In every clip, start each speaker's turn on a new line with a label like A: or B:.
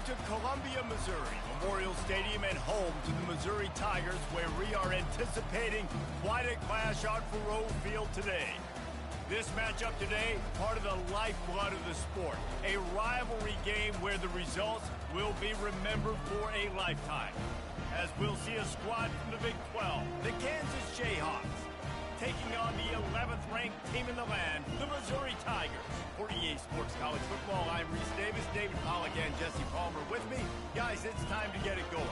A: to Columbia, Missouri, Memorial Stadium and home to the Missouri Tigers, where we are anticipating quite a clash on Faroe Field today. This matchup today, part of the lifeblood of the sport, a rivalry game where the results will be remembered for a lifetime. As we'll see a squad from the Big 12, the Kansas Jayhawks, taking on the 11th ranked team in the land, the Missouri Tigers. For EA Sports College Football, I'm Reese Davis, David Pollack, and Jesse Palmer with me. Guys, it's time to get it going.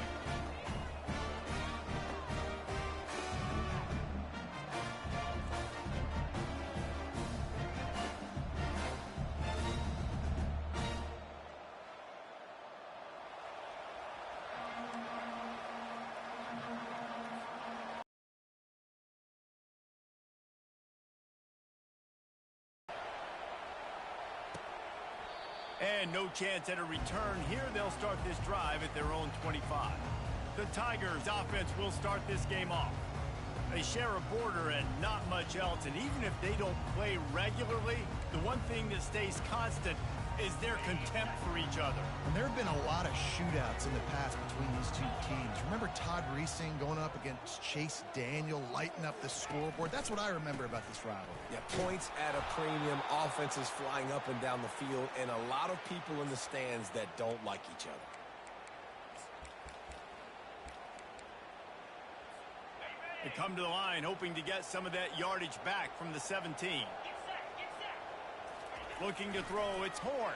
A: And no chance at a return here. They'll start this drive at their own 25. The Tigers offense will start this game off. They share a border and not much else, and even if they don't play regularly, the one thing that stays constant is their contempt for each other.
B: And there have been a lot of shootouts in the past between these two teams. Remember Todd Reesing going up against Chase Daniel, lighting up the scoreboard? That's what I remember about this rivalry.
C: Yeah, points at a premium, offenses flying up and down the field, and a lot of people in the stands that don't like each other.
A: They come to the line hoping to get some of that yardage back from the 17. Looking to throw, it's Horn.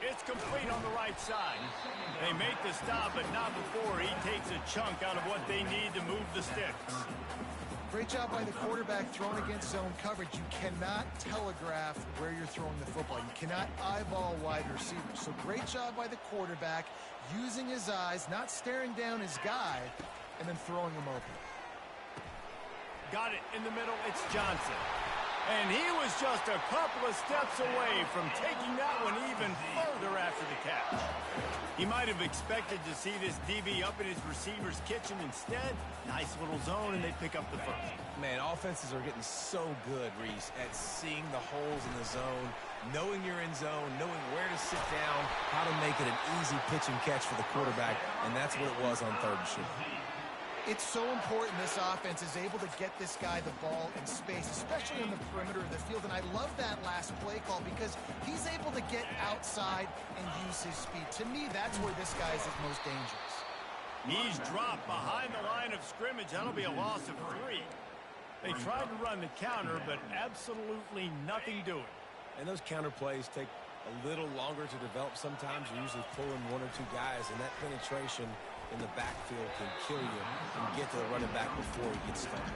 A: It's complete on the right side. They make the stop, but not before he takes a chunk out of what they need to move the sticks.
B: Great job by the quarterback throwing against zone coverage. You cannot telegraph where you're throwing the football. You cannot eyeball wide receivers. So great job by the quarterback using his eyes, not staring down his guy, and then throwing him open.
A: Got it in the middle. It's Johnson. And he was just a couple of steps away from taking that one even further after the catch. He might have expected to see this DB up in his receiver's kitchen. Instead, nice little zone, and they pick up the first.
C: Man, offenses are getting so good, Reese, at seeing the holes in the zone, knowing you're in zone, knowing where to sit down, how to make it an easy pitch and catch for the quarterback, and that's what it was on third and short.
B: It's so important this offense is able to get this guy the ball in space, especially on the perimeter of the field. And I love that last play call because he's able to get outside and use his speed. To me, that's where this guy is most dangerous.
A: He's dropped behind the line of scrimmage. That'll be a loss of 3. They tried to run the counter, but absolutely nothing doing.
C: And those counter plays take a little longer to develop sometimes. You're usually pulling 1 or 2 guys, and that penetration in the backfield can kill you and get to the running back before he gets started.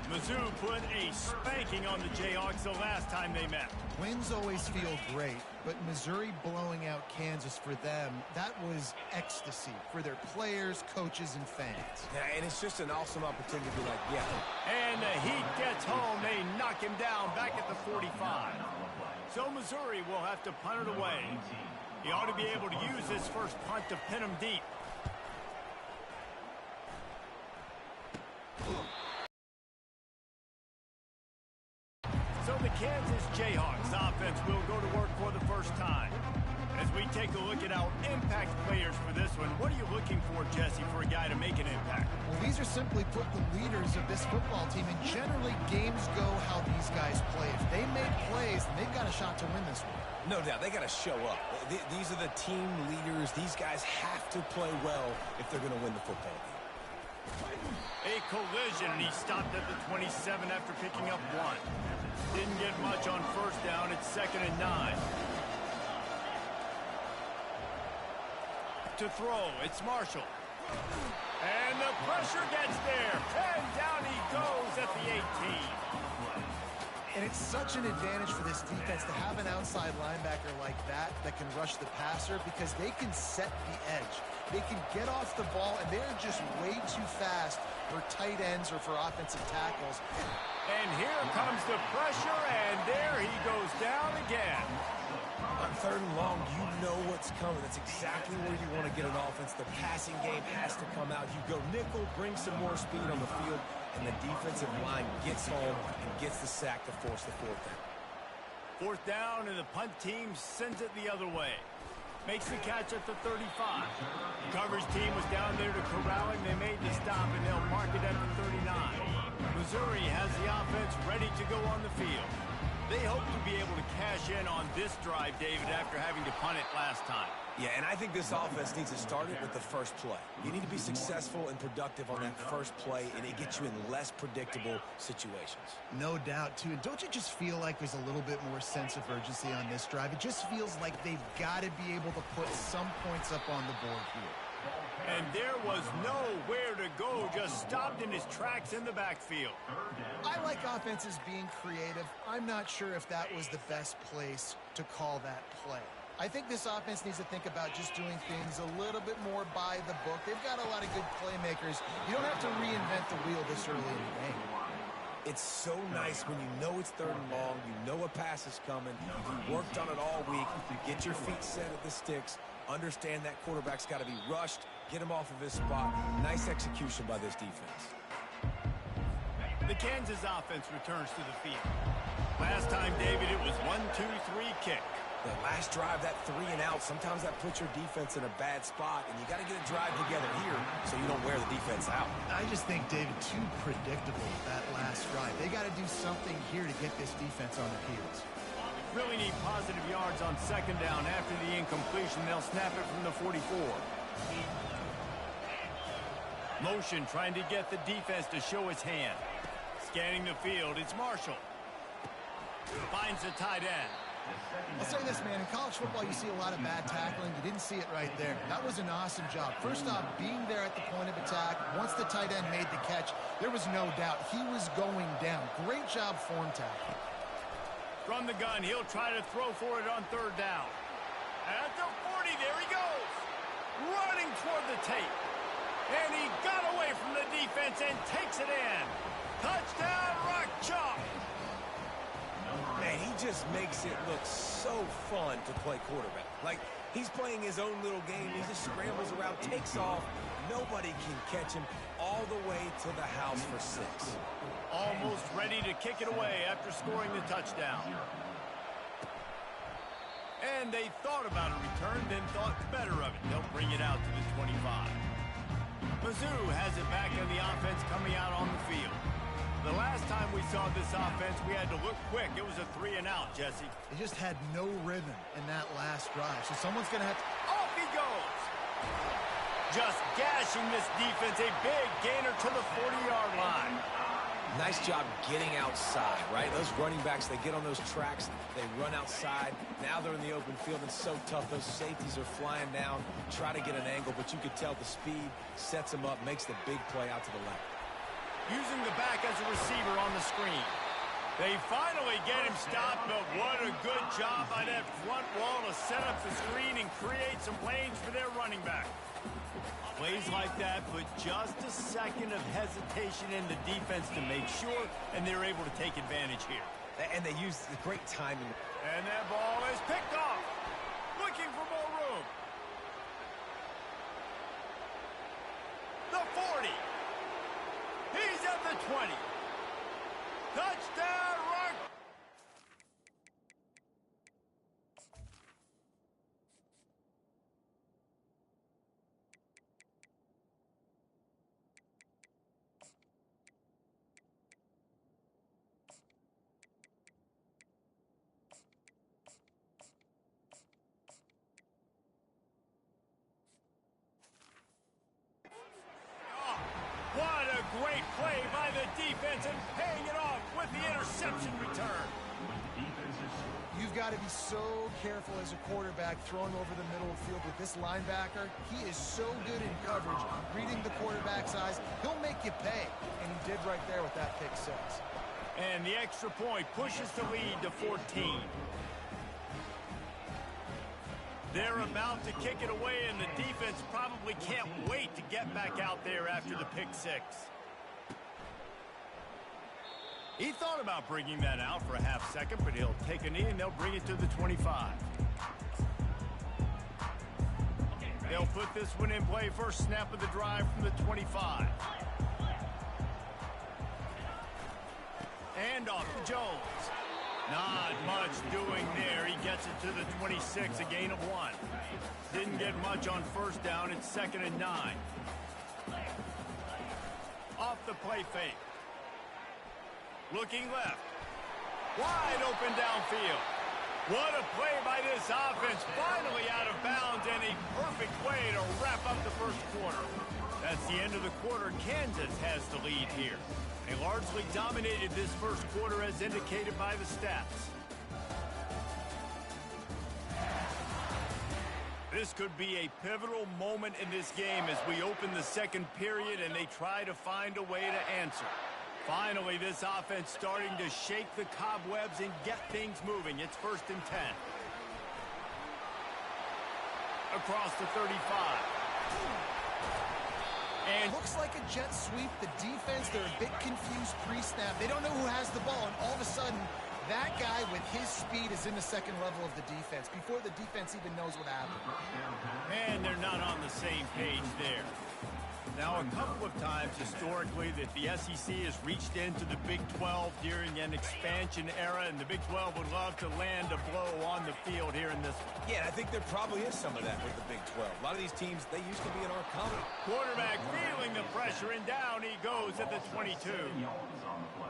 A: Mizzou put a spanking on the Jayhawks the last time they met.
B: Wins always feel great, but Missouri blowing out Kansas for them, that was ecstasy for their players, coaches, and fans.
C: Yeah, and it's just an awesome opportunity to be like, yeah.
A: And the heat gets home. They knock him down back at the 45. So Missouri will have to punt it away. He ought to be able to use this first punt to pin him deep. So the Kansas Jayhawks offense will go to work for the first time. As we take a look at our impact players for this one, what are you looking for, Jesse, for a guy to make an impact?
B: Well, these are simply put the leaders of this football team, and generally games go how these guys play. If they make plays, then they've got a shot to win this one.
C: No doubt, they got to show up. These are the team leaders. These guys have to play well if they're going to win the football game.
A: A collision, and he stopped at the 27 after picking up 1. Didn't get much on first down. It's 2nd and 9. To throw, it's Marshall. And the pressure gets there. And down he goes at the 18.
B: And it's such an advantage for this defense to have an outside linebacker like that can rush the passer because they can set the edge. They can get off the ball, and they're just way too fast for tight ends or for offensive tackles.
A: And here comes the pressure, and there he goes down again.
C: On 3rd and long, you know what's coming. That's exactly where you want to get an offense. The passing game has to come out. You go nickel, bring some more speed on the field, and the defensive line gets home and gets the sack to force the 4th down.
A: 4th down, and the punt team sends it the other way. Makes the catch at the 35. The coverage team was down there to corral him. They made the stop, and they'll mark it at the 39. Missouri has the offense ready to go on the field. They hope to be able to cash in on this drive, David, after having to punt it last time.
C: Yeah, and I think this offense needs to start it with the first play. You need to be successful and productive on that first play, and it gets you in less predictable situations.
B: No doubt, too. And don't you just feel like there's a little bit more sense of urgency on this drive? It just feels like they've got to be able to put some points up on the board here.
A: And there was nowhere to go, just stopped in his tracks in the backfield.
B: I like offenses being creative. I'm not sure if that was the best place to call that play. I think this offense needs to think about just doing things a little bit more by the book. They've got a lot of good playmakers. You don't have to reinvent the wheel this early in the game.
C: It's so nice when you know it's 3rd and long, you know a pass is coming, you worked on it all week, you get your feet set at the sticks, understand that quarterback's got to be rushed, get him off of his spot. Nice execution by this defense.
A: The Kansas offense returns to the field. Last time, David, it was 1-2-3 kick.
C: The last drive, that 3 and out, sometimes that puts your defense in a bad spot, and you got to get a drive together here so you don't wear the defense out.
B: I just think, David, too predictable that last drive. They got to do something here to get this defense on their heels.
A: Really need positive yards on 2nd down. After the incompletion, they'll snap it from the 44. Motion trying to get the defense to show his hand. Scanning the field, it's Marshall. Finds the tight end.
B: I'll say this, man. In college football, you see a lot of bad tackling. You didn't see it right there. That was an awesome job. First off, being there at the point of attack. Once the tight end made the catch, there was no doubt he was going down. Great job form tackling.
A: From the gun, he'll try to throw for it on 3rd down. At the 40, there he goes. Running toward the tape. And he got away from the defense and takes it in. Touchdown, Rock Chalk.
C: Man, he just makes it look so fun to play quarterback. Like, he's playing his own little game. He just scrambles around, takes off. Nobody can catch him all the way to the house for 6.
A: Almost ready to kick it away after scoring the touchdown. And they thought about a return, then thought better of it. They'll bring it out to the 25. Mizzou has it back in the offense coming out on the field. The last time we saw this offense, we had to look quick. It was a 3 and out, Jesse.
B: They just had no rhythm in that last drive, so someone's going to have to...
A: Off he goes! Just gashing this defense, a big gainer to the 40-yard line.
C: Nice job getting outside, right? Those running backs, they get on those tracks, they run outside. Now they're in the open field. It's so tough. Those safeties are flying down, try to get an angle, but you could tell the speed sets them up, makes the big play out to the left.
A: Using the back as a receiver on the screen. They finally get him stopped, but what a good job by that front wall to set up the screen and create some lanes for their running back. Plays like that put just a second of hesitation in the defense to make sure, and they're able to take advantage here.
C: And they used the great timing.
A: And that ball is picked off. Looking for more room. The 40. He's at the 20. Touchdown, Rock. What a great play by the defense and paying it off with the interception return.
B: You've got to be so careful as a quarterback throwing over the middle of the field with this linebacker. He is so good in coverage, reading the quarterback's eyes. He'll make you pay, and he did right there with that pick 6.
A: And the extra point pushes the lead to 14. They're about to kick it away, and the defense probably can't wait to get back out there after the pick 6. He thought about bringing that out for a half second, but he'll take a knee, and they'll bring it to the 25. They'll put this one in play first snap of the drive from the 25. And off to Jones. Not much doing there. He gets it to the 26, a gain of 1. Didn't get much on first down. It's 2nd and 9. Off the play fake. Looking left. Wide open downfield. What a play by this offense. Finally out of bounds and a perfect way to wrap up the first quarter. That's the end of the quarter. Kansas has the lead here. They largely dominated this first quarter as indicated by the stats. This could be a pivotal moment in this game as we open the second period and they try to find a way to answer. Finally, this offense starting to shake the cobwebs and get things moving. It's 1st and 10. Across the 35. And
B: looks like a jet sweep. The defense, they're a bit confused pre-snap. They don't know who has the ball, and all of a sudden, that guy with his speed is in the second level of the defense before the defense even knows what happened.
A: And they're not on the same page there. Now, a couple of times historically that the SEC has reached into the Big 12 during an expansion era, and the Big 12 would love to land a blow on the field here in this one.
C: Yeah, I think there probably is some of that with the Big 12. A lot of these teams, they used to be in our county.
A: Quarterback feeling the pressure, and down he goes at the 22.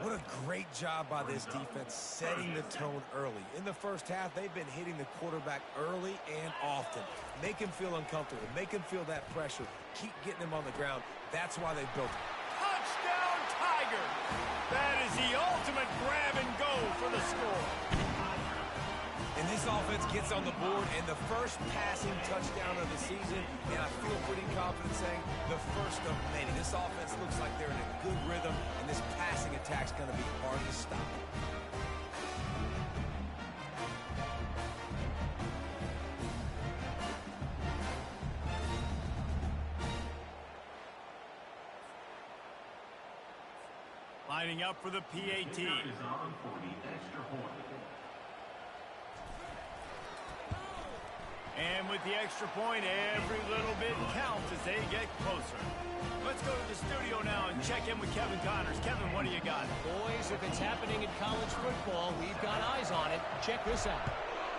C: What a great job by this defense setting the tone early. In the first half, they've been hitting the quarterback early and often. Make him feel uncomfortable. Make him feel that pressure. Keep getting him on the ground. That's why they built it.
A: Touchdown, Tiger! That is the ultimate grab and go for the score.
C: And this offense gets on the board, and the first passing touchdown of the season, and I feel pretty confident saying the first of many. This offense looks like they're in a good rhythm, and this passing attack's going to be hard to stop.
A: Lining up for the PAT. And with the extra point, every little bit counts as they get closer. Let's go to the studio now and check in with Kevin Connors. Kevin, what do you got?
D: Boys, if it's happening in college football, we've got eyes on it. Check this out.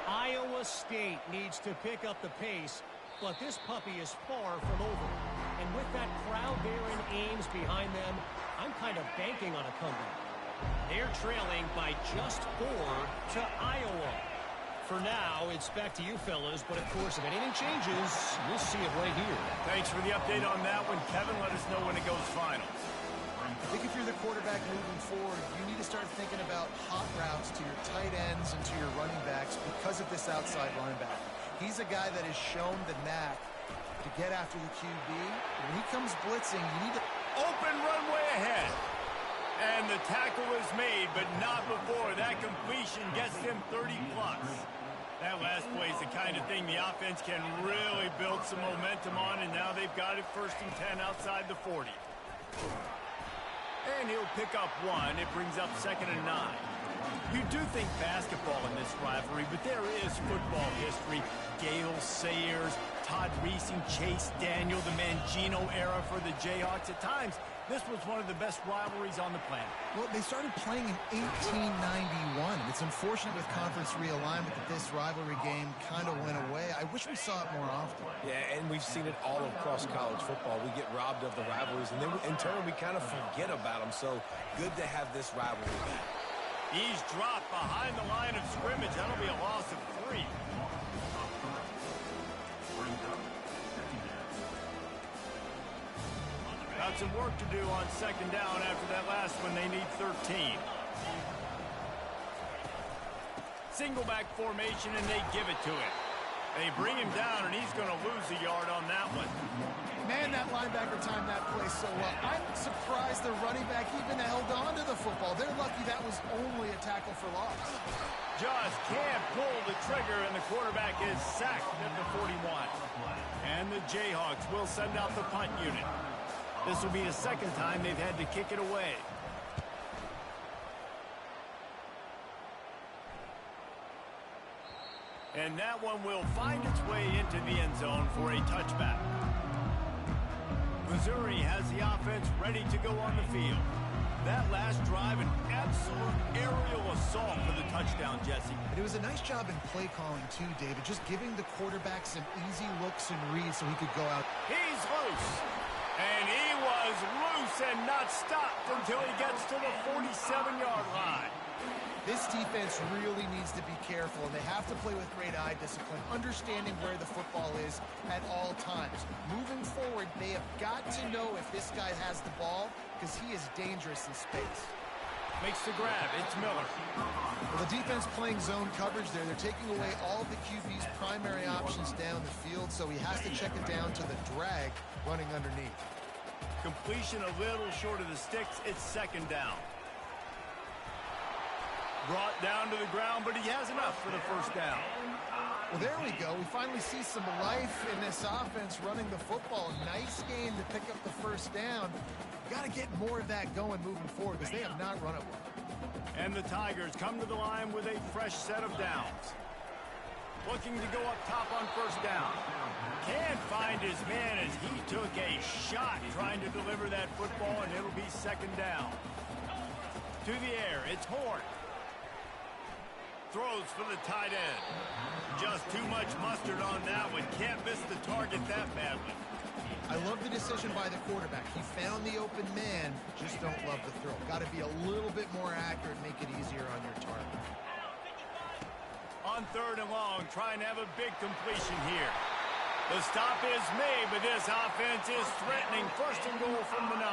D: Iowa State needs to pick up the pace, but this puppy is far from over. And with that crowd there in Ames behind them, I'm kind of banking on a comeback. They're trailing by just 4 to Iowa. For now, it's back to you fellas, but of course, if anything changes, we'll see it right here.
A: Thanks for the update on that one, Kevin. Let us know when it goes finals.
B: I think if you're the quarterback moving forward, you need to start thinking about hot routes to your tight ends and to your running backs because of this outside linebacker. He's a guy that has shown the knack to get after the QB. When he comes blitzing, you need to...
A: Open runway ahead. And the tackle is made, but not before that completion gets them 30-plus. That last play is the kind of thing the offense can really build some momentum on, and now they've got it 1st and 10 outside the 40. And he'll pick up 1. It brings up 2nd and 9. You do think basketball in this rivalry, but there is football history. Gale Sayers, Todd Reesing, Chase Daniel, the Mangino era for the Jayhawks. At times, this was one of the best rivalries on the planet.
B: Well, they started playing in 1891. It's unfortunate with conference realignment that this rivalry game kind of went away. I wish we saw it more often.
C: Yeah, and we've seen it all across college football. We get robbed of the rivalries, and then in turn, we kind of forget about them. So good to have this rivalry back.
A: He's dropped behind the line of scrimmage. That'll be a loss of 3. Got some work to do on 2nd down after that last one. They need 13. Single back formation, and they give it to him. They bring him down, and he's going to lose a yard on that one.
B: Man, that linebacker timed that play so well. I'm surprised the running back even held on to the football. They're lucky that was only a tackle for loss.
A: Just can't pull the trigger, and the quarterback is sacked at the 41. And the Jayhawks will send out the punt unit. This will be the 2nd time they've had to kick it away. And that one will find its way into the end zone for a touchback. Missouri has the offense ready to go on the field. That last drive, an absolute aerial assault for the touchdown, Jesse.
B: And it was a nice job in play calling too, David, just giving the quarterback some easy looks and reads so he could go out.
A: He's loose. And he was loose and not stopped until he gets to the 47-yard line.
B: This defense really needs to be careful, and they have to play with great eye discipline, understanding where the football is at all times. Moving forward, they have got to know if this guy has the ball, because he is dangerous in space.
A: Makes the grab. It's Miller.
B: Well, the defense playing zone coverage there. They're taking away all the QB's primary options down the field, so he has to check it down to the drag running underneath.
A: Completion a little short of the sticks. It's second down. Brought down to the ground, but he has enough for the first down.
B: Well, there we go. We finally see some life in this offense running the football. Nice game to pick up the first down. Got to get more of that going moving forward because they have not run it well.
A: And the Tigers come to the line with a fresh set of downs. Looking to go up top on first down. Can't find his man as he took a shot trying to deliver that football, and it'll be second down. To the air, it's Horn. Throws for the tight end. Just too much mustard on that one. Can't miss the target that badly.
B: I love the decision by the quarterback. He found the open man, just don't love the throw. Got to be a little bit more accurate, make it easier on your target.
A: On third and long, trying to have a big completion here. The stop is made, but this offense is threatening. First and goal from the 9.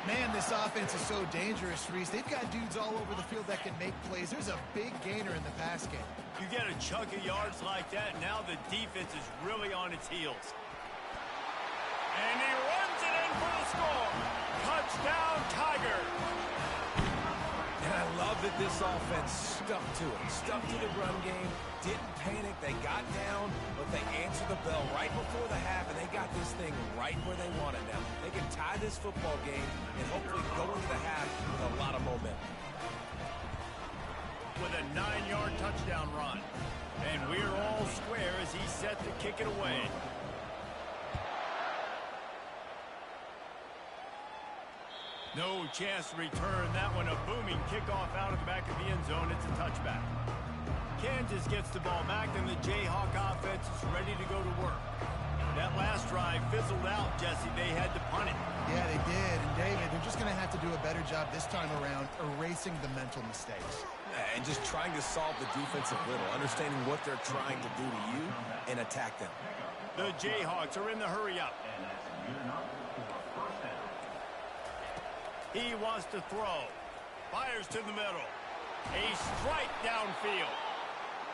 B: Man, this offense is so dangerous, Reese. They've got dudes all over the field that can make plays. There's a big gainer in the pass game.
A: You get a chunk of yards like that, now the defense is really on its heels. And he runs it in for the score. Touchdown, Tiger.
C: And I love that this offense stuck to it. Stuck to the run game. Didn't panic. They got down, but they answered the bell right before the half, and they got this thing right where they want it now. They can tie this football game and hopefully go into the half with a lot of momentum.
A: With a 9-yard touchdown run. And we're all square as he's set to kick it away. No chance to return that one. A booming kickoff out of the back of the end zone. It's a touchback. Kansas gets the ball back, and the Jayhawk offense is ready to go to work. That last drive fizzled out, Jesse. They had to punt it.
B: Yeah, they did. And, David, they're just going to have to do a better job this time around erasing the mental mistakes.
C: And just trying to solve the defensive riddle, understanding what they're trying to do to you and attack them.
A: The Jayhawks are in the hurry-up. He wants to throw. Fires to the middle. A strike downfield.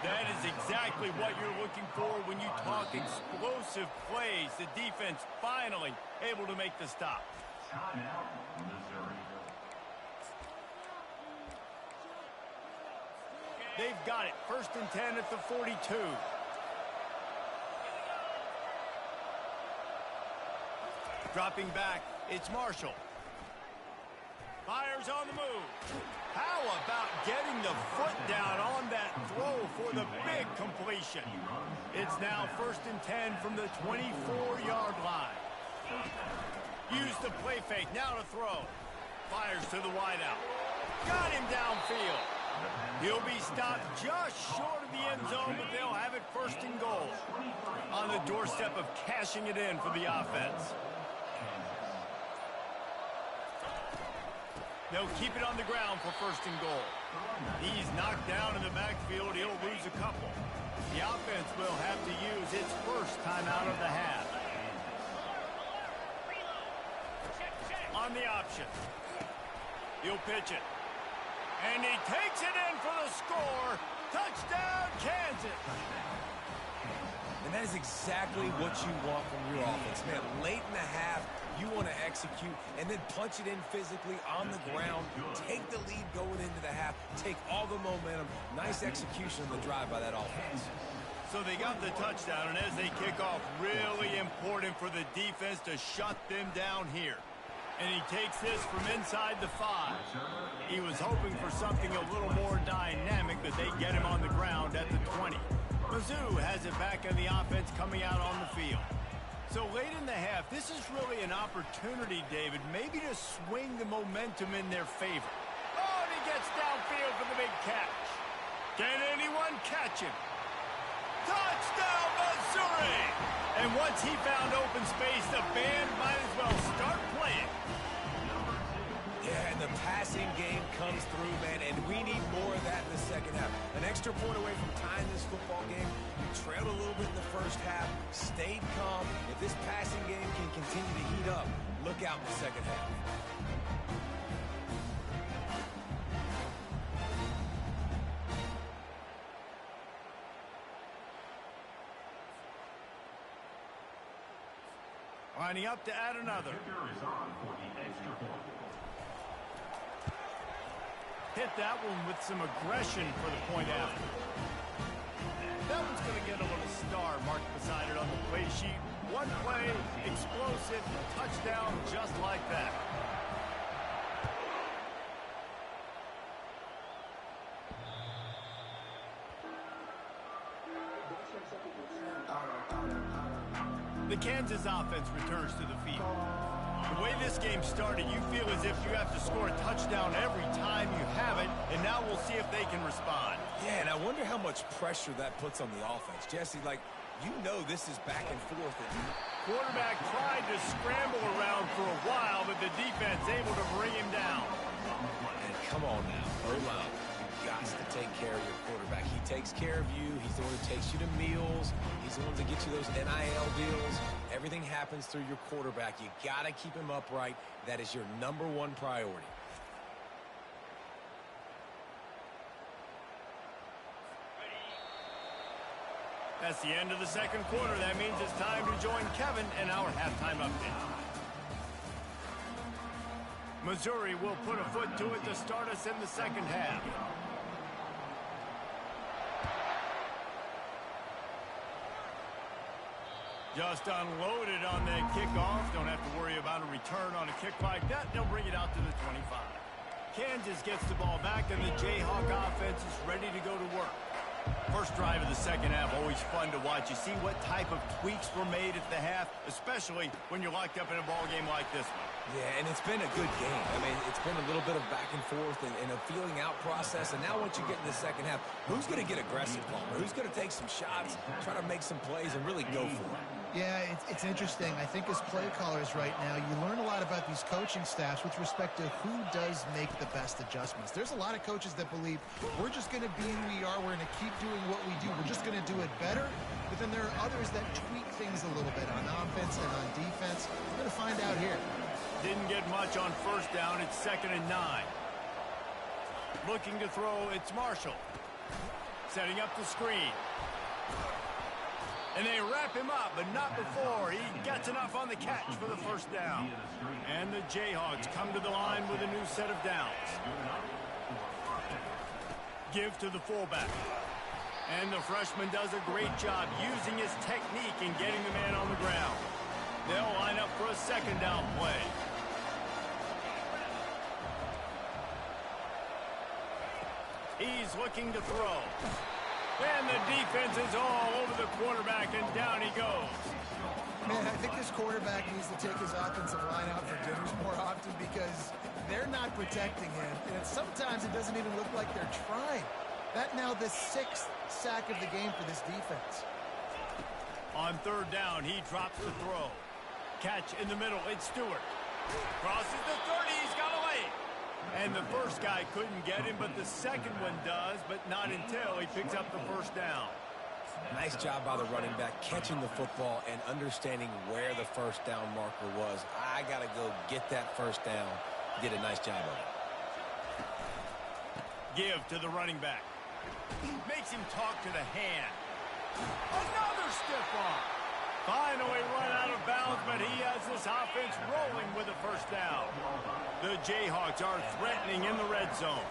A: That is exactly what you're looking for when you talk explosive plays. The defense finally able to make the stop. They've got it. First and 10 at the 42. Dropping back, it's Marshall. Fires on the move. How about getting the foot down on that throw for the big completion? It's now first and 10 from the 24-yard line. Use the play fake, now to throw. Fires to the wideout. Got him downfield. He'll be stopped just short of the end zone, but they'll have it first and goal. On the doorstep of cashing it in for the offense. They'll keep it on the ground for first and goal. He's knocked down in the backfield. He'll lose a couple. The offense will have to use its first timeout of the half. On the option. He'll pitch it. And he takes it in for the score. Touchdown, Kansas.
C: And that is exactly what you want from your offense, man. Late in the half, you want to execute and then punch it in physically on the ground. Take the lead going into the half. Take all the momentum. Nice execution on the drive by that offense.
A: So they got the touchdown, and as they kick off, really important for the defense to shut them down here. And he takes this from inside the 5. He was hoping for something a little more dynamic, but they get him on the ground at the 20. Mizzou has it back on the offense coming out on the field. So late in the half, this is really an opportunity, David, maybe to swing the momentum in their favor. Oh, and he gets downfield for the big catch. Can anyone catch him? Touchdown, Missouri! And once he found open space, the band might as well start playing.
C: Yeah, and the passing game comes through, man, and we need more of that in the second half. An extra point away from tying this football game. You trailed a little bit in the first half, stayed calm. If this passing game can continue to heat up, look out in the second half.
A: Lining up to add another. Hit that one with some aggression for the point after. That one's going to get a little star marked beside it on the play sheet. One play, explosive, touchdown just like that. The Kansas offense returns to the field. The way this game started, you feel as if you have to score a touchdown every time you have it, and now we'll see if they can respond.
C: Yeah, and I wonder how much pressure that puts on the offense. Jesse, like, you know this is back and forth.
A: Quarterback tried to scramble around for a while, but the defense able to bring him down.
C: And come on now, O-line. You've got to take care of your quarterback. He takes care of you. He's the one who takes you to meals. He's the one that gets you those NIL deals. Everything happens through your quarterback. You got to keep him upright. That is your #1 priority.
A: That's the end of the second quarter. That means it's time to join Kevin in our halftime update. Missouri will put a foot to it to start us in the second half. Just unloaded on the kickoff. Don't have to worry about a return on a kick like that. They'll bring it out to the 25. Kansas gets the ball back, and the Jayhawk offense is ready to go to work. First drive of the second half, always fun to watch. You see what type of tweaks were made at the half, especially when you're locked up in a ball game like this one.
C: Yeah, and it's been a good game. I mean, it's been a little bit of back and forth and a feeling out process. And now once you get in the second half, who's going to get aggressive, Palmer? Who's going to take some shots, try to make some plays, and really go for it?
B: Yeah, it's interesting. I think as play callers right now, you learn a lot about these coaching staffs with respect to who does make the best adjustments. There's a lot of coaches that believe we're just going to be who we are. We're going to keep doing what we do. We're just going to do it better. But then there are others that tweak things a little bit on offense and on defense. We're going to find out here.
A: Didn't get much on first down. It's 2nd and 9. Looking to throw, it's Marshall. Setting up the screen. And they wrap him up, but not before he gets enough on the catch for the first down. And the Jayhawks come to the line with a new set of downs. Give to the fullback. And the freshman does a great job using his technique and getting the man on the ground. They'll line up for a second down play. He's looking to throw. And the defense is all over the quarterback, and down he goes.
B: Man, I think this quarterback needs to take his offensive line out for dinners more often because they're not protecting him. And sometimes it doesn't even look like they're trying. That now the 6th sack of the game for this defense.
A: On third down, he drops the throw. Catch in the middle, it's Stewart. Crosses the 30, he's got away. And the first guy couldn't get him, but the second one does, but not until he picks up the first down.
C: Nice job by the running back, catching the football and understanding where the first down marker was. I got to go get that first down. Did a nice job of it.
A: Give to the running back. Makes him talk to the hand. Another stiff arm. Finally run out of bounds, but he has this offense rolling with a first down. The Jayhawks are threatening in the red zone.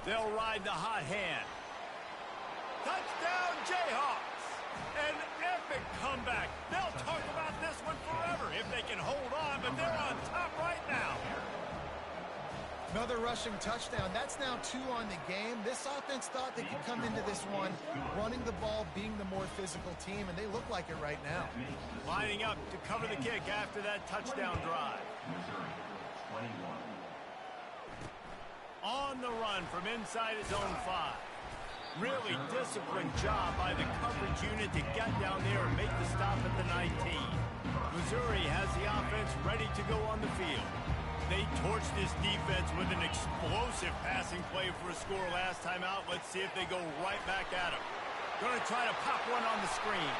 A: They'll ride the hot hand. Touchdown, Jayhawks! An epic comeback. They'll talk about this one forever if they can hold on, but they're on top right now.
B: Another rushing touchdown. That's now 2 on the game. This offense thought they could come into this one running the ball, being the more physical team, and they look like it right now.
A: Lining up to cover the kick after that touchdown drive. On the run from inside his own 5. Really disciplined job by the coverage unit to get down there and make the stop at the 19. Missouri has the offense ready to go on the field. They torched this defense with an explosive passing play for a score last time out. Let's see if they go right back at him. Going to try to pop one on the screen.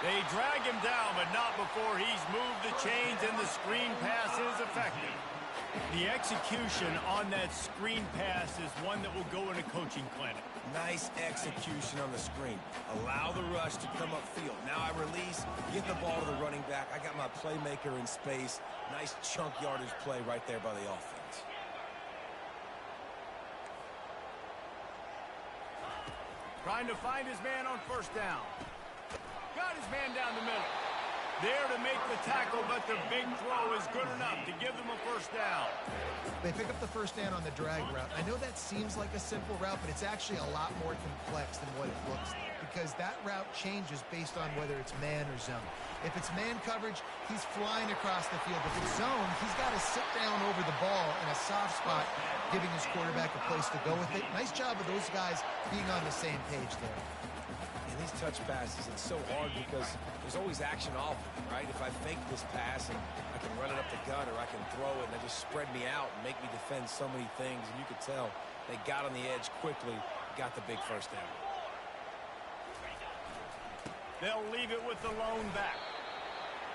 A: They drag him down, but not before he's moved the chains, and the screen pass is effective. The execution on that screen pass is one that will go in a coaching clinic.
C: Nice execution on the screen. Allow the rush to come upfield. Now I release, get the ball to the running back. I got my playmaker in space. Nice chunk yardage play right there by the offense.
A: Trying to find his man on first down. Got his man down the middle. There to make the tackle, but the big throw is good enough to give them a first down.
B: They pick up the first down on the drag route. I know that seems like a simple route, but it's actually a lot more complex than what it looks like, because that route changes based on whether it's man or zone. If it's man coverage, he's flying across the field. If it's zone, he's got to sit down over the ball in a soft spot, giving his quarterback a place to go with it. Nice job of those guys being on the same page there.
C: And these touch passes, it's so hard because there's always action off, right? If I fake this pass and I can run it up the gut, or I can throw it and they just spread me out and make me defend so many things. And you could tell they got on the edge quickly, got the big first down.
A: They'll leave it with the lone back.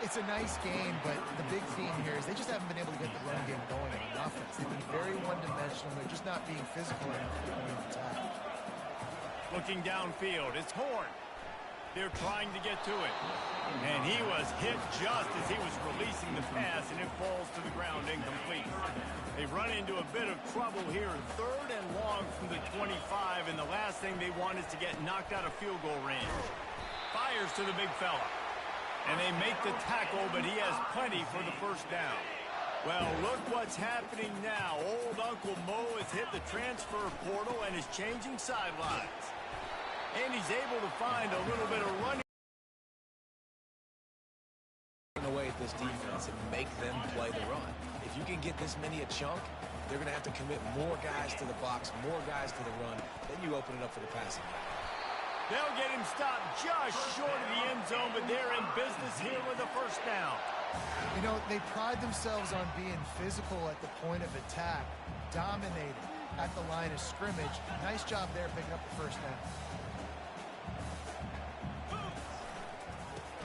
B: It's a nice game, but the big theme here is they just haven't been able to get the run game going on offense. They've been very one-dimensional. They're just not being physical enough to go into attack.
A: Looking downfield, it's Horn. They're trying to get to it. And he was hit just as he was releasing the pass, and it falls to the ground incomplete. They run into a bit of trouble here, 3rd and long from the 25, and the last thing they want is to get knocked out of field goal range. Fires to the big fella. And they make the tackle, but he has plenty for the first down. Well, look what's happening now. Old Uncle Mo has hit the transfer portal and is changing sidelines. And he's able to find a little bit of running
C: away at this defense and make them play the run. If you can get this many a chunk, they're going to have to commit more guys to the box, more guys to the run. Then you open it up for the passing game.
A: They'll get him stopped just short of the end zone, but they're in business here with a first down.
B: You know, they pride themselves on being physical at the point of attack, dominating at the line of scrimmage. Nice job there picking up the first down.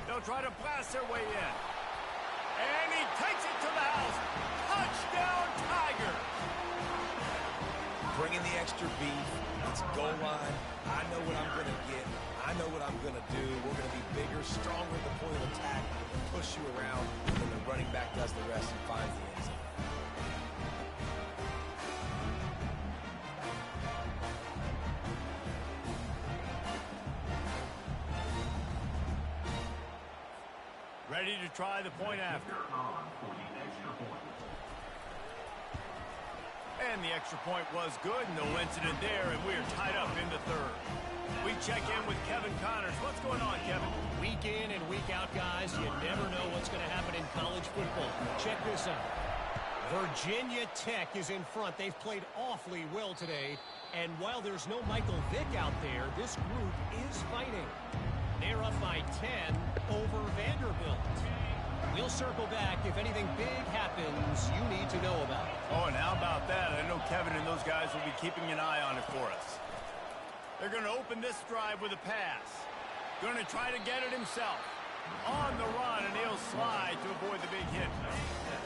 A: They'll try to blast their way in. And he takes it to the house. Touchdown, Tiger!
C: Bringing the extra beef. It's goal line. I know what I'm going to get. I know what I'm going to do. We're going to be bigger, stronger at the point of attack, and push you around, and then the running back does the rest and finds the end zone.
A: Ready to try the point after. And the extra point was good. No incident there, and we are tied up in the 3rd. We check in with Kevin Connors. What's going on, Kevin?
D: Week in and week out, guys, you never know what's going to happen in college football. Check this out. Virginia Tech is in front. They've played awfully well today. And while there's no Michael Vick out there, this group is fighting. They're up by 10 over Vanderbilt. We'll circle back if anything big happens you need to know about.
A: Oh, and how about that? I know Kevin and those guys will be keeping an eye on it for us. They're going to open this drive with a pass. Going to try to get it himself. On the run, and he'll slide to avoid the big hit.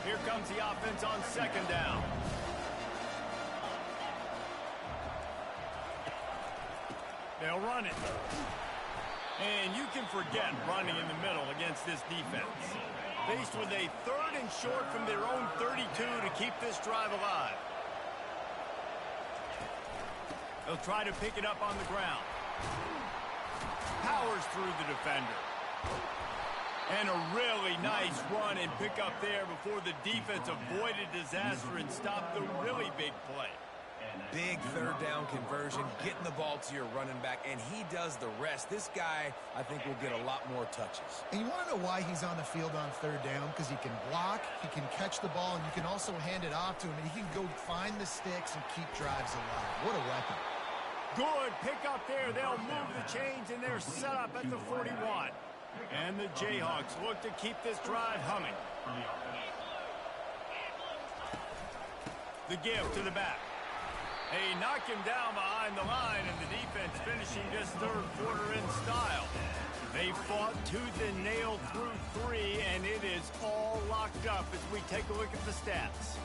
A: Here comes the offense on 2nd down. They'll run it. And you can forget running in the middle against this defense. Faced with a 3rd and short from their own 32 to keep this drive alive. They'll try to pick it up on the ground. Powers through the defender. And a really nice run and pick up there before the defense avoided disaster and stopped the really big play.
C: Big third down conversion, getting the ball to your running back, and he does the rest. This guy, I think, will get a lot more touches.
B: And you want to know why he's on the field on third down? Because he can block, he can catch the ball, and you can also hand it off to him, and he can go find the sticks and keep drives alive. What a weapon.
A: Good pick up there. They'll move the chains, and they're set up at the 41. And the Jayhawks look to keep this drive humming. The give to the back. They knock him down behind the line, and the defense finishing this third quarter in style. They fought tooth and nail through 3, and it is all locked up as we take a look at the stats.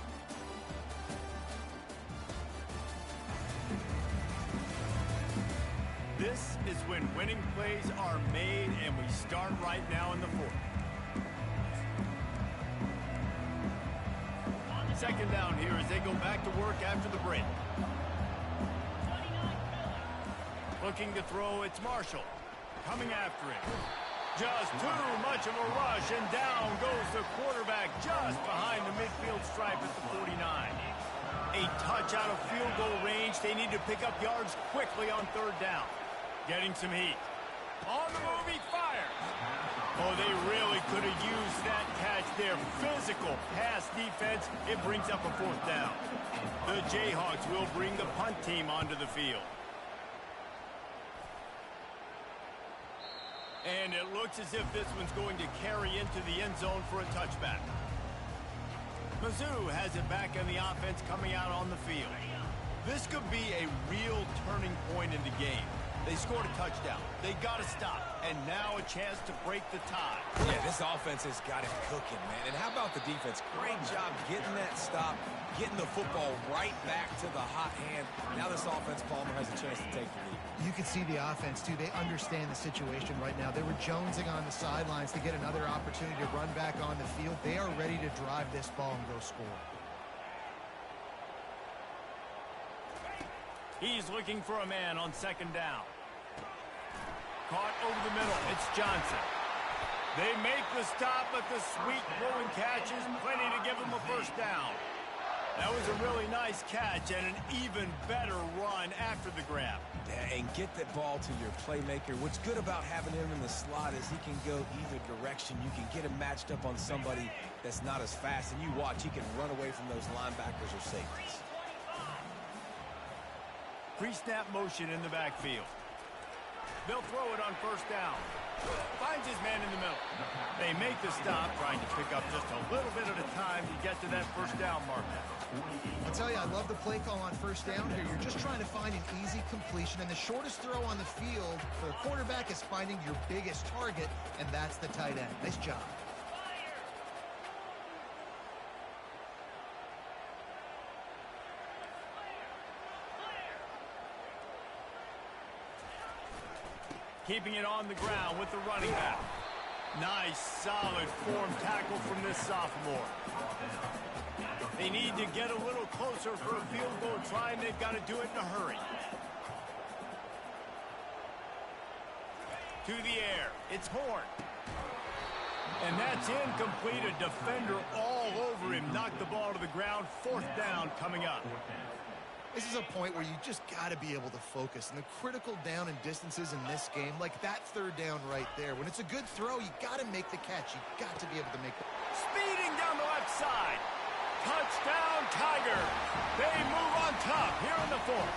A: This is when winning plays are made, and we start right now in the fourth. Second down here as they go back to work after the break. Looking to throw, it's Marshall. Coming after it. Just too much of a rush, and down goes the quarterback just behind the midfield stripe at the 49. A touch out of field goal range. They need to pick up yards quickly on third down. Getting some heat. On the move, he fires. Oh, they really could have used that catch there. Physical pass defense. It brings up a fourth down. The Jayhawks will bring the punt team onto the field. And it looks as if this one's going to carry into the end zone for a touchback. Mizzou has it back on the offense coming out on the field. This could be a real turning point in the game. They scored a touchdown. They got to stop. And now a chance to break the tie.
C: Yeah, this offense has got him cooking, man. And how about the defense? Great job getting that stop, getting the football right back to the hot hand. Now this offense, Palmer, has a chance to take the lead.
B: You can see the offense, too. They understand the situation right now. They were jonesing on the sidelines to get another opportunity to run back on the field. They are ready to drive this ball and go score.
A: He's looking for a man on second down. Caught over the middle. It's Johnson. They make the stop, but the sweet throwing catch is plenty to give him a first down. That was a really nice catch and an even better run after the grab.
C: Yeah, and get that ball to your playmaker. What's good about having him in the slot is he can go either direction. You can get him matched up on somebody that's not as fast, and you watch, he can run away from those linebackers or safeties.
A: Pre-snap motion in the backfield. They'll throw it on first down. Finds his man in the middle. They make the stop, trying to pick up just a little bit at a time to get to that first down marker.
B: I'll tell you, I love the play call on first down here. You're just trying to find an easy completion, and the shortest throw on the field for the quarterback is finding your biggest target, and that's the tight end. Nice job.
A: Keeping it on the ground with the running back. Nice, solid form tackle from this sophomore. They need to get a little closer for a field goal try, and they've got to do it in a hurry. To the air. It's Horn. And that's incomplete. A defender all over him. Knocked the ball to the ground. Fourth down coming up.
B: This is a point where you just got to be able to focus. And the critical down and distances in this game, like that third down right there, when it's a good throw, you got to make the catch. You got to be able to make the...
A: Speeding down the left side. Touchdown, Tiger. They move on top here in the fourth.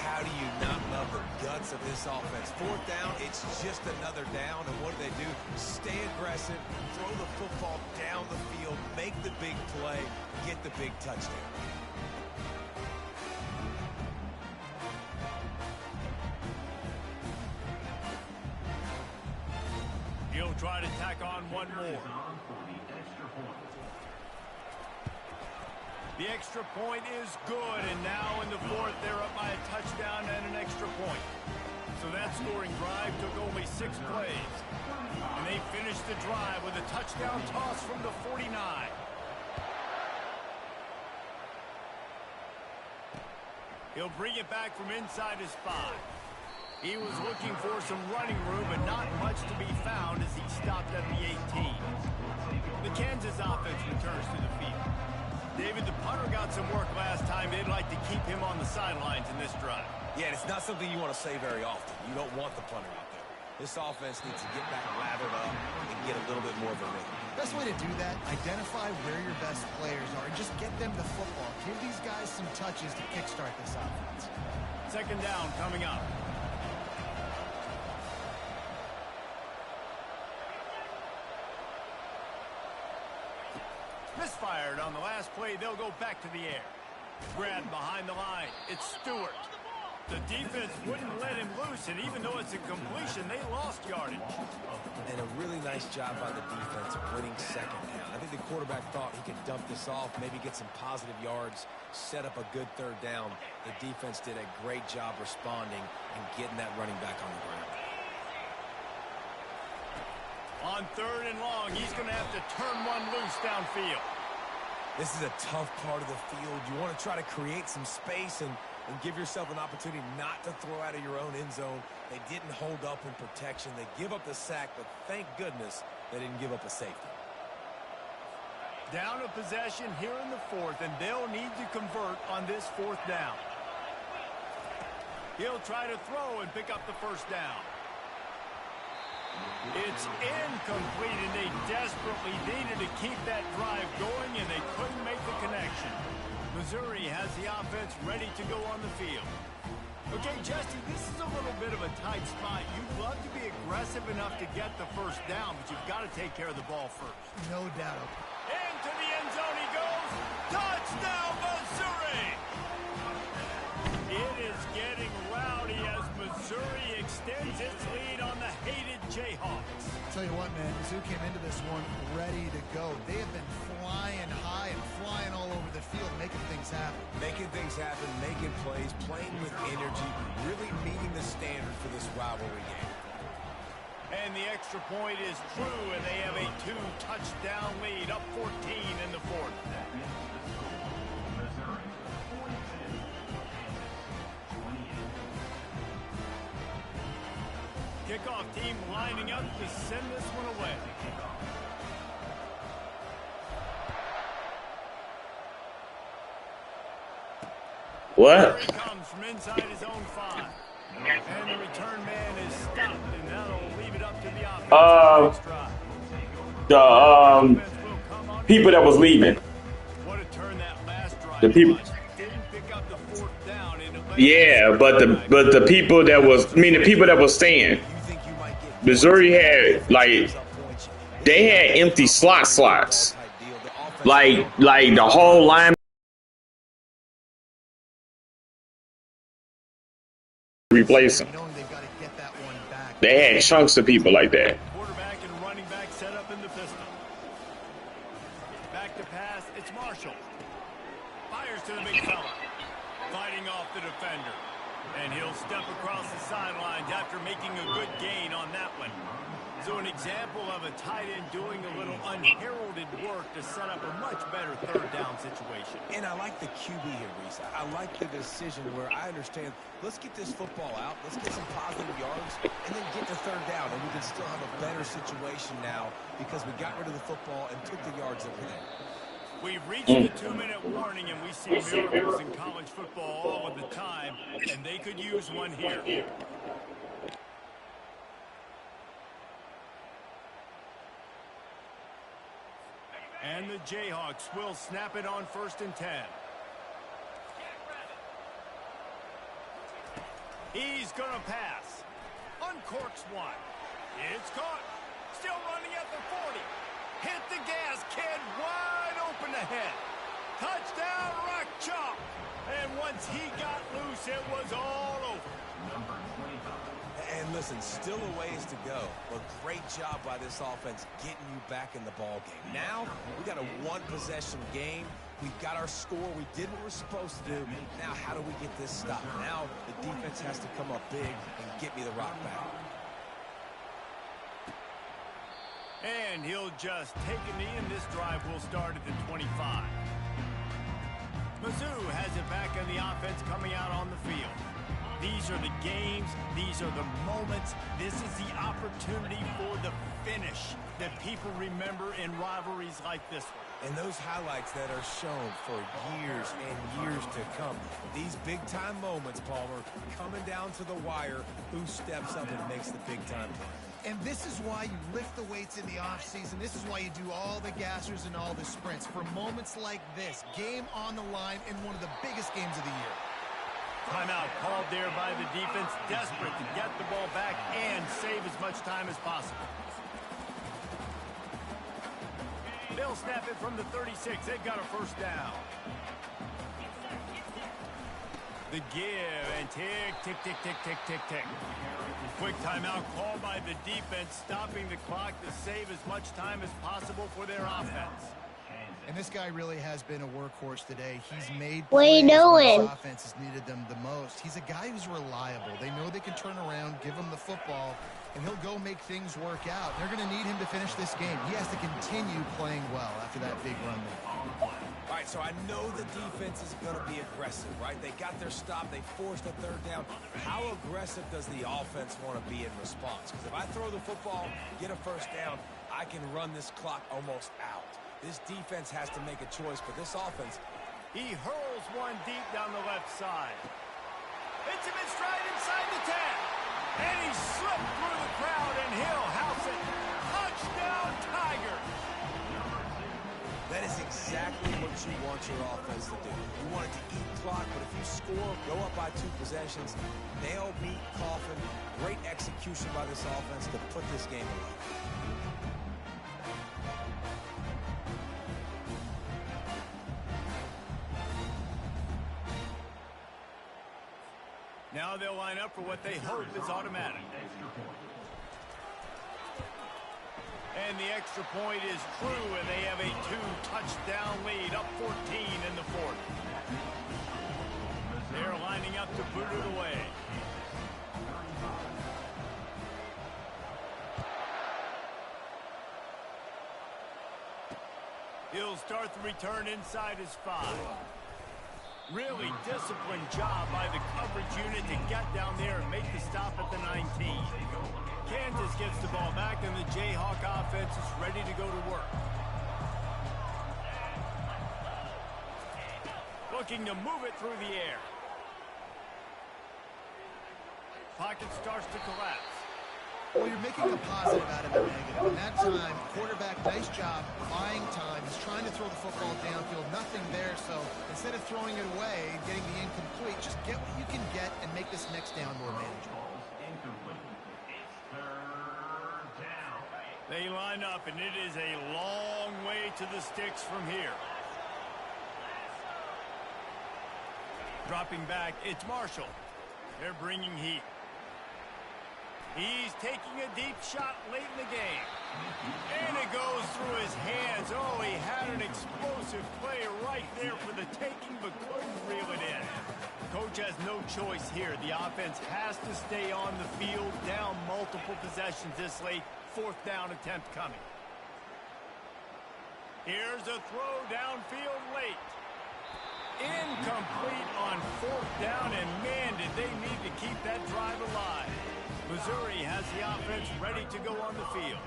C: How do you not love the guts of this offense? Fourth down, it's just another down, and what do? Stay aggressive, throw the football down the field, make the big play, get the big touchdown.
A: He'll try to tack on one more. The extra point is good, and now in the fourth, they're up by a touchdown and an extra point. So that scoring drive took only 6 plays. And they finished the drive with a touchdown toss from the 49. He'll bring it back from inside his 5. He was looking for some running room, but not much to be found as he stopped at the 18. The Kansas offense returns to the field. David, the punter got some work last time. They'd like to keep him on the sidelines in this drive.
C: Yeah, and it's not something you want to say very often. You don't want the punter out there. This offense needs to get back lathered up and get a little bit more of a rhythm.
B: Best way to do that, identify where your best players are and just get them the football. Give these guys some touches to kickstart this offense.
A: Second down coming up. Misfired on the last play. They'll go back to the air. Grabbed behind the line. It's Stewart. The defense wouldn't let him loose, and even though it's a completion, they lost yardage.
C: And a really nice job by the defense winning second down. I think the quarterback thought he could dump this off, maybe get some positive yards, set up a good third down. The defense did a great job responding and getting that running back on the ground.
A: On third and long, he's going to have to turn one loose downfield.
C: This is a tough part of the field. You want to try to create some space and give yourself an opportunity not to throw out of your own end zone. They didn't hold up in protection. They give up the sack, but thank goodness they didn't give up a safety.
A: Down a possession here in the fourth, and they'll need to convert on this fourth down. He'll try to throw and pick up the first down. It's incomplete, and they desperately needed to keep that drive going, and they couldn't make the connection. Missouri has the offense ready to go on the field. Okay, Justin, this is a little bit of a tight spot. You'd love to be aggressive enough to get the first down, but you've got to take care of the ball first.
B: No doubt.
A: Into the end zone he goes. Touchdown, Missouri! It is getting rowdy as Missouri extends its lead on the hated Jayhawks.
B: Tell you what, man, Mizzou came into this one ready to go. They have been flying high and flying all over the field, making things happen.
C: Making things happen, making plays, playing with energy, really meeting the standard for this rivalry game.
A: And the extra point is true, and they have a 2-touchdown lead, up 14 in the fourth. Kickoff team lining up to send this one away.
E: What?
A: Here he comes from inside his own 5. And the return man is stopped, and that'll leave it up to the offense.
E: The people that was leaving.
A: What a turn that last drive
E: The people.
A: was. Didn't pick up the fourth down, and it led
E: Yeah, but the people that was, I mean, the people that was staying. Missouri had, like, they had empty slots. Like the whole line replace them.
B: Knowing they've got to get that one back.
E: They had chunks of people like that.
A: quarterback and running back set up in the pistol. Back to pass, it's Marshall. Fires to the big fella. Fighting off the defender. And he'll step across the sidelines after making a good gain on that one. So an example of a tight end doing a little unheralded work to set up a much better third down situation.
C: And I like the QB here, Reese. I like the decision where I understand, let's get this football out, let's get some positive yards, and then get to third down, and we can still have a better situation now because we got rid of the football and took the yards over there.
A: We've reached the 2-minute warning, and we see miracles in college football all of the time, and they could use one here. And the Jayhawks will snap it on 1st and 10. He's going to pass. Uncorks one. It's caught. Still running at the 40. Hit the gas, kid. Wide open ahead. Touchdown, Rock Chalk. And once he got loose, it was all over.
C: And listen, still a ways to go, but great job by this offense getting you back in the ball game. Now, we got a one-possession game. We've got our score. We did what we're supposed to do. Now, how do we get this stopped? Now, the defense has to come up big and get me the rock back.
A: And he'll just take a knee, and this drive will start at the 25. Mizzou has it back on the offense coming out on the field. These are the games. These are the moments. This is the opportunity for the finish that people remember in rivalries like this one.
C: And those highlights that are shown for years and years to come. These big-time moments, Palmer, coming down to the wire, who steps up and makes the big-time play.
B: And this is why you lift the weights in the offseason. This is why you do all the gassers and all the sprints. For moments like this, game on the line in one of the biggest games of the year.
A: Timeout called there by the defense, desperate to get the ball back and save as much time as possible. They'll snap it from the 36. They've got a first down. The give and tick, tick, tick, tick, tick, tick, tick. Quick timeout called by the defense, stopping the clock to save as much time as possible for their offense.
B: And this guy really has been a workhorse today. He's made
F: What are you
B: plays when
F: doing?
B: his offense has needed them the most. He's a guy who's reliable. They know they can turn around, give him the football, and he'll go make things work out. They're going to need him to finish this game. He has to continue playing well after that big run there.
C: All right, so I know the defense is going to be aggressive, right? They got their stop. They forced a third down. How aggressive does the offense want to be in response? Because if I throw the football, get a first down, I can run this clock almost out. This defense has to make a choice, but this offense...
A: He hurls one deep down the left side. Hits him in stride inside the 10. And he slipped through the crowd, and he'll house it. Touchdown, Tigers!
C: That is exactly what you want your offense to do. You want it to eat clock, but if you score, go up by 2 possessions, nail, beat, coffin, great execution by this offense to put this game away.
A: Now they'll line up for what they hope is automatic. And the extra point is true, and they have a 2-touchdown lead, up 14 in the fourth. They're lining up to boot it away. He'll start the return inside his 5. Really disciplined job by the coverage unit to get down there and make the stop at the 19. Kansas gets the ball back, and the Jayhawk offense is ready to go to work. Looking to move it through the air. Pocket starts to collapse.
B: Well, you're making a positive out of a negative. And that time, quarterback, nice job, buying time. He's trying to throw the football downfield. Nothing there, so instead of throwing it away and getting the incomplete, just get what you can get and make this next down more manageable.
A: They line up, and it is a long way to the sticks from here. Dropping back, it's Marshall. They're bringing heat. He's taking a deep shot late in the game. And it goes through his hands. Oh, he had an explosive play right there for the taking, but couldn't reel it in. Coach has no choice here. The offense has to stay on the field, down multiple possessions this late. 4th down attempt coming. Here's a throw downfield late. Incomplete on 4th down, and man, did they need to keep that drive alive. Missouri has the offense ready to go on the field.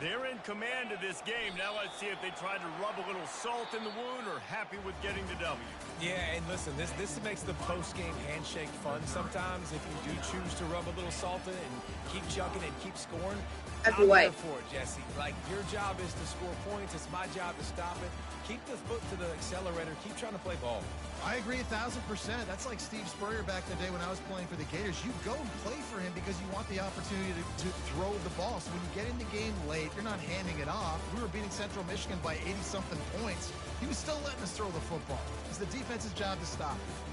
A: They're in command of this game. Now let's see if they try to rub a little salt in the wound or happy with getting the W.
C: Yeah, and listen, this makes the post-game handshake fun sometimes if you do choose to rub a little salt in it and keep chucking and keep scoring. I'm here for it, Jesse. Like, your job is to score points. It's my job to stop it. Keep the foot to the accelerator. Keep trying to play ball.
B: I agree 1,000%. That's like Steve Spurrier back in the day when I was playing for the Gators. You go and play for him because you want the opportunity to throw the ball. So when you get in the game late, you're not handing it off. We were beating Central Michigan by 80-something points. He was still letting us throw the football. It's the defense's job to stop it.